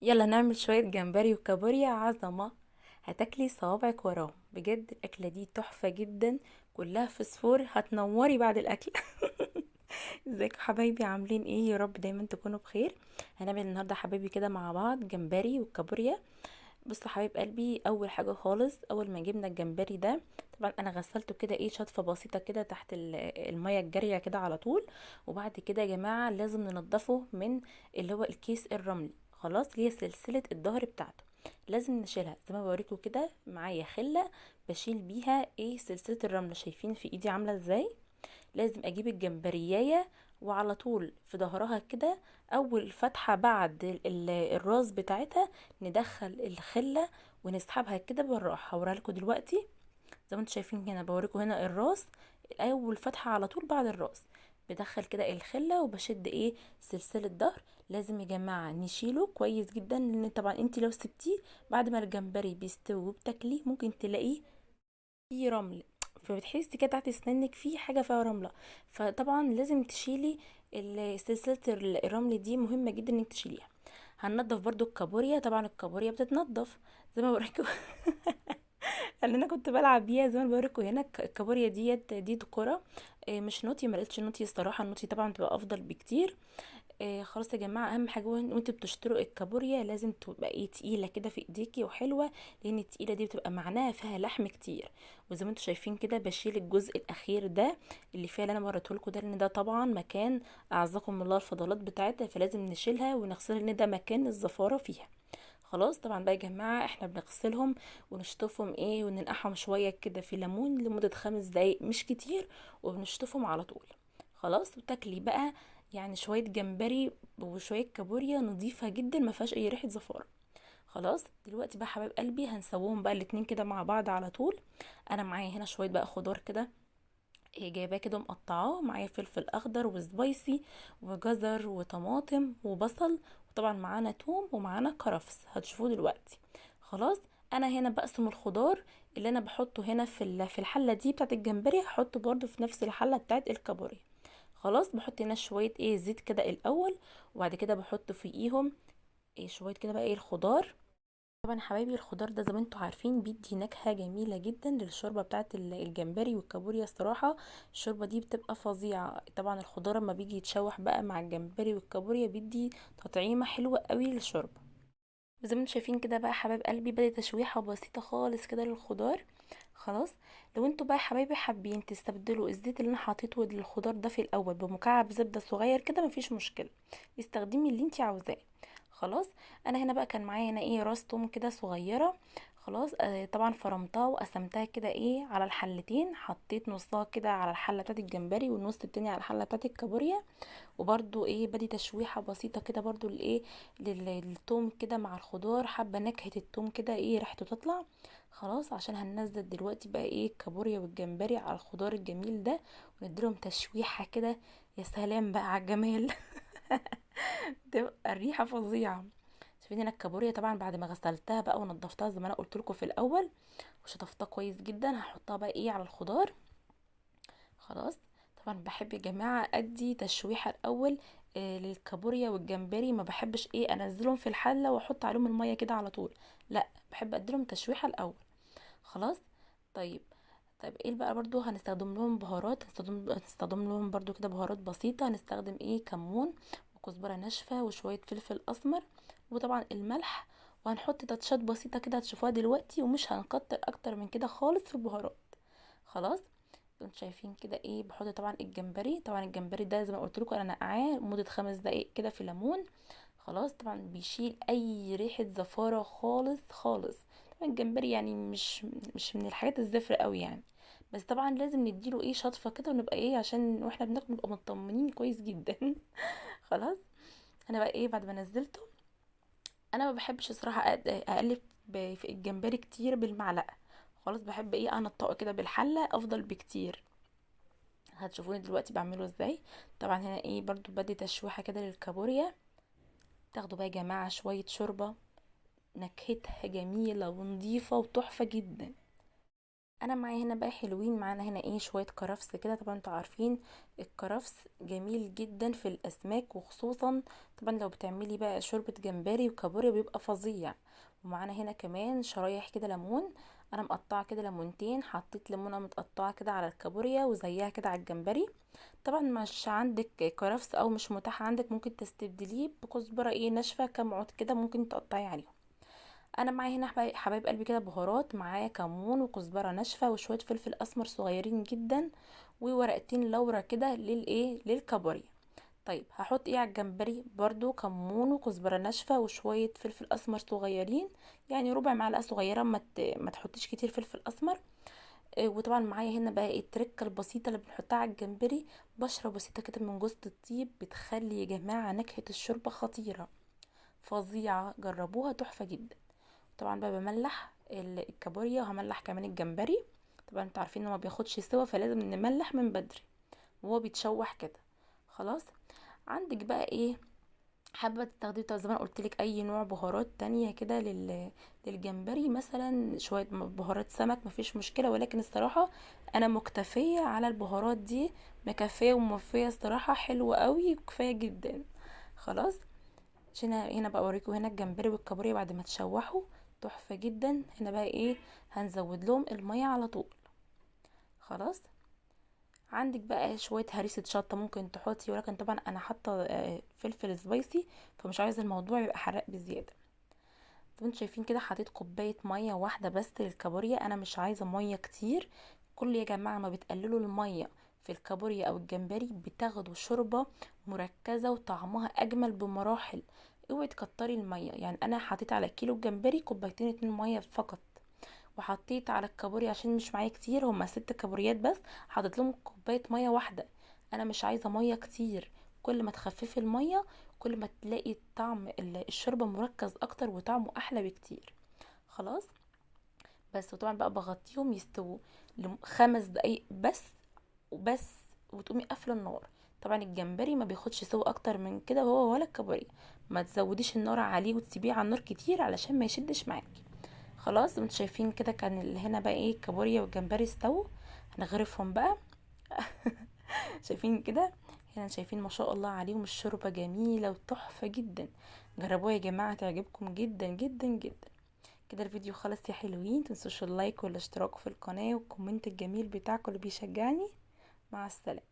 يلا نعمل شوية جمبري وكابوريا عظمة. هتاكلي صوابعك وراهم بجد. الأكلة دي تحفة جدا، كلها فسفور، هتنوري بعد الأكل. ازيكم حبايبي؟ عاملين ايه؟ يا رب دايما تكونوا بخير. هنعمل النهارده حبايبي كده مع بعض جمبري وكابوريا. بصوا حبايب قلبي، اول حاجه خالص اول ما جبنا الجمبري ده، طبعا انا غسلته كده ايه شطفه بسيطه كده تحت الميه الجاريه كده على طول. وبعد كده يا جماعه لازم ننضفه من اللي هو الكيس الرملي، خلاص، اللي هي سلسله الظهر بتاعته. لازم نشيلها زي ما بوريكم كده، معايا خله بشيل بيها ايه سلسله الرمله، شايفين في ايدي عامله ازاي؟ لازم اجيب الجمبريايه وعلى طول في ظهرها كده، اول فتحه بعد الراس بتاعتها ندخل الخله ونسحبها كده بالراحه. هوريها لكم دلوقتي. زي ما انتم شايفين هنا بوريكم هنا الراس، اول فتحه على طول بعد الراس بدخل كده الخله وبشد ايه سلسله ظهر. لازم يا جماعه نشيله كويس جدا، لان طبعا انت لو سبتيه بعد ما الجمبري بيستوي وبتاكليه ممكن تلاقيه فيه رمل، فبتحسي كده تحت اسنانك في حاجه فيها رمله. فطبعا لازم تشيلي سلسله الرمل دي، مهمه جدا انك تشيليها. هننضف برضو الكابوريا، طبعا الكابوريا بتتنضف زي ما بوريكم. اللي انا كنت بلعب بيها زي ما بوريكم هنا، الكابوريا دي كرة. مش نوتي، ما لقيتش نوتي الصراحه، النوتي طبعا بتبقى افضل بكتير. خلاص يا جماعه، اهم حاجه وانتوا بتشتروا الكابوريا لازم تبقى ايه تقيله كده في ايديكي وحلوه، لان التقيله دي بتبقى معناها فيها لحم كتير. وزي ما انتوا شايفين كده بشيل الجزء الاخير ده اللي فيها اللي انا وريته لكم ده، لان ده طبعا مكان اعزكم الله الفضلات بتاعتها، فلازم نشيلها ونغسلها لان ده مكان الزفاره فيها. خلاص طبعا بقى يا جماعه احنا بنغسلهم ونشطفهم ايه وننقعهم شويه كده في ليمون لمده 5 دقايق مش كتير، وبنشطفهم على طول. خلاص وتاكلي بقى يعني شويه جمبري وشويه كابوريا نظيفه جدا ما فيهاش اي ريحه زفاره. خلاص دلوقتي بقى حبايب قلبي هنسويهم بقى الاتنين كده مع بعض على طول. انا معايا هنا شويه بقى خضار كده، جايباه كده مقطعاه، معايا فلفل اخضر وسبايسي وجزر وطماطم وبصل، وطبعا معانا توم ومعانا كرفس هتشوفوه دلوقتي. خلاص انا هنا بقسم الخضار اللي انا بحطه هنا في الحله دي بتاعت الجمبري، هحطه برضو في نفس الحله بتاعت الكابوريا. خلاص بحط هنا شويه ايه زيت كده الاول، وبعد كده بحط فوقيهم ايه شويه كده بقى ايه الخضار. طبعا حبايبي الخضار ده زي ما انتوا عارفين بيدي نكهة جميلة جدا للشوربة بتاعت الجمبري والكابوريا الصراحة. الشوربة دي بتبقى فظيعة. طبعا الخضار لما بيجي يتشوح بقى مع الجمبري والكابوريا بيدي تطعيمة حلوة قوي للشوربة. زي ما انتوا شايفين كده بقى حبايب قلبي بدأت تشويحة بسيطة خالص كده للخضار. خلاص لو انتوا بقى حبايبي حابين تستبدلوا الزيت اللي انا حطيته للخضار ده في الاول بمكعب زبدة صغير كده مفيش مشكلة، استخدمي اللي انت عاوزاه. خلاص انا هنا بقى كان معايا هنا ايه راس توم كده صغيرة. خلاص طبعا فرمتها وقسمتها كده ايه على الحلتين، حطيت نصها كده على الحلة بتاعت الجمبري والنص التاني على الحلة بتاعت الكابوريا. وبرده ايه بدي تشويحه بسيطه كده برضو لايه للثوم كده مع الخضار، حابه نكهه الثوم كده ايه ريحته تطلع. خلاص عشان هننزل دلوقتي بقى ايه الكابوريا والجمبري على الخضار الجميل ده ونديلهم تشويحه كده. يا سلام بقى على الجمال. تبقى الريحه فظيعه. شايفين هنا الكابوريا طبعا بعد ما غسلتها بقى ونضفتها زي ما انا قلت لكم في الاول وشطفتها كويس جدا، هحطها بقى ايه على الخضار. خلاص طبعا بحب يا جماعه ادي تشويحه الاول للكابوريا والجمبري، ما بحبش ايه انزلهم في الحله واحط عليهم الميه كده على طول، لا بحب اديلهم تشويحه الاول. خلاص طيب. طيب ايه بقى برضو هنستخدم لهم بهارات، هنستخدم لهم برضو كده بهارات بسيطه، هنستخدم ايه كمون وكزبره ناشفه وشويه فلفل اسمر وطبعا الملح. وهنحط تاتشات بسيطه كده هتشوفوها دلوقتي، ومش هنكتر اكتر من كده خالص في البهارات. خلاص انتوا شايفين كده ايه بحط طبعا الجمبري، طبعا الجمبري ده زي ما قلت لكم انا نقعاه لمده 5 دقايق كده في ليمون. خلاص طبعا بيشيل اي ريحه زفاره خالص خالص. طبعا الجمبري يعني مش من الحاجات الزفره قوي يعني، بس طبعا لازم نديله ايه شطفه كده ونبقى ايه عشان واحنا بناكل نبقى مطمنين كويس جدا. خلاص انا بقى ايه بعد ما نزلته، انا ما بحبش الصراحه اقلب في الجمبري كتير بالمعلقه. خلاص بحب ايه انطقه كده بالحله افضل بكتير. هتشوفوني دلوقتي بعمله ازاي. طبعا هنا ايه برضو بدي تشويحه كده للكابوريا. تاخدوا بقى يا جماعه شويه شوربه، نكهتها جميله ونضيفه وتحفه جدا. انا معايا هنا بقى حلوين، معانا هنا ايه شويه كرفس كده. طبعا انتوا عارفين الكرفس جميل جدا في الاسماك، وخصوصا طبعا لو بتعملي بقى شوربه جمبري وكابوريا بيبقى فظيع. ومعانا هنا كمان شرايح كده ليمون، انا مقطعه كده ليمونتين، حطيت ليمونه متقطعه كده على الكابوريا وزيها كده على الجمبري. طبعا مش عندك كرفس او مش متاح عندك، ممكن تستبدليه بكزبره ايه ناشفه كام عود كده ممكن تقطعي عليهم. انا معايا هنا حبايب قلبي كده بهارات، معايا كمون وكزبره ناشفه وشويه فلفل اسمر صغيرين جدا، وورقتين لورا كده للكابوريا. طيب هحط ايه على الجمبري؟ برضو كمون وكزبره ناشفه وشويه فلفل اسمر صغيرين، يعني ربع معلقه صغيره، ما تحطيش كتير فلفل اسمر. وطبعا معايا هنا بقى التركه البسيطه اللي بنحطها على الجمبري، بشره بسيطه كده من جوز الطيب، بتخلي يا جماعه نكهه الشوربه خطيره فظيعه، جربوها تحفه جدا. طبعا بقى بملح الكابوريا، وهملح كمان الجمبري. طبعا انتوا عارفين انه ما بياخدش سوا، فلازم نملح من بدري وهو بيتشوح كده. خلاص. عندك بقى ايه حابه تستخدمي؟ طب زي ما انا قلت لك اي نوع بهارات تانية كده للجمبري، مثلا شويه بهارات سمك مفيش مشكله، ولكن الصراحه انا مكتفيه على البهارات دي، مكفيه وموفيه الصراحه، حلوه قوي وكفايه جدا. خلاص. عشان هنا بقى اوريكم هنا الجمبري والكابوريا بعد ما تشوحوا تحفه جدا. هنا بقى ايه هنزود لهم الميه على طول. خلاص. عندك بقى شويه هريسه شطه ممكن تحطي، ولكن طبعا انا حاطه فلفل سبايسي، فمش عايزه الموضوع يبقى حراق بزياده. طب انتوا شايفين كده حطيت كوبايه ميه واحده بس للكابوريا، انا مش عايزه ميه كتير. كل يا جماعه ما بتقللوا الميه في الكابوريا او الجمبري بتاخدوا شوربه مركزه وطعمها اجمل بمراحل. اوعي تكتري الميه، يعني انا حطيت على كيلو الجمبري كوبايتين اتنين ميه فقط، وحطيت على الكابوريا عشان مش معايا كتير، هما 6 كابوريات بس، حطيت لهم كوبايه ميه واحده. انا مش عايزه ميه كتير، كل ما تخففي الميه كل ما تلاقي طعم الشوربه مركز اكتر وطعمه احلى بكتير. خلاص. بس وطبعا بقى بغطيهم يستووا 5 دقايق بس وبس، وتقومي قافله النار. طبعا الجمبري ما بياخدش سوا اكتر من كده، وهو ولا الكابوريا. ما تزوديش النار عليه وتسيبيه على النار كتير علشان ما يشدش معاكي. خلاص. انتوا شايفين كده كان هنا بقى ايه الكابوريا والجمبري استووا، هنغرفهم بقى. شايفين كده؟ هنا شايفين ما شاء الله عليهم، الشوربه جميله وتحفه جدا. جربوها يا جماعه تعجبكم جدا جدا جدا. كده الفيديو خلص يا حلوين، متنسوش اللايك والاشتراك في القناه والكومنت الجميل بتاعكم اللي بيشجعني. مع السلامه.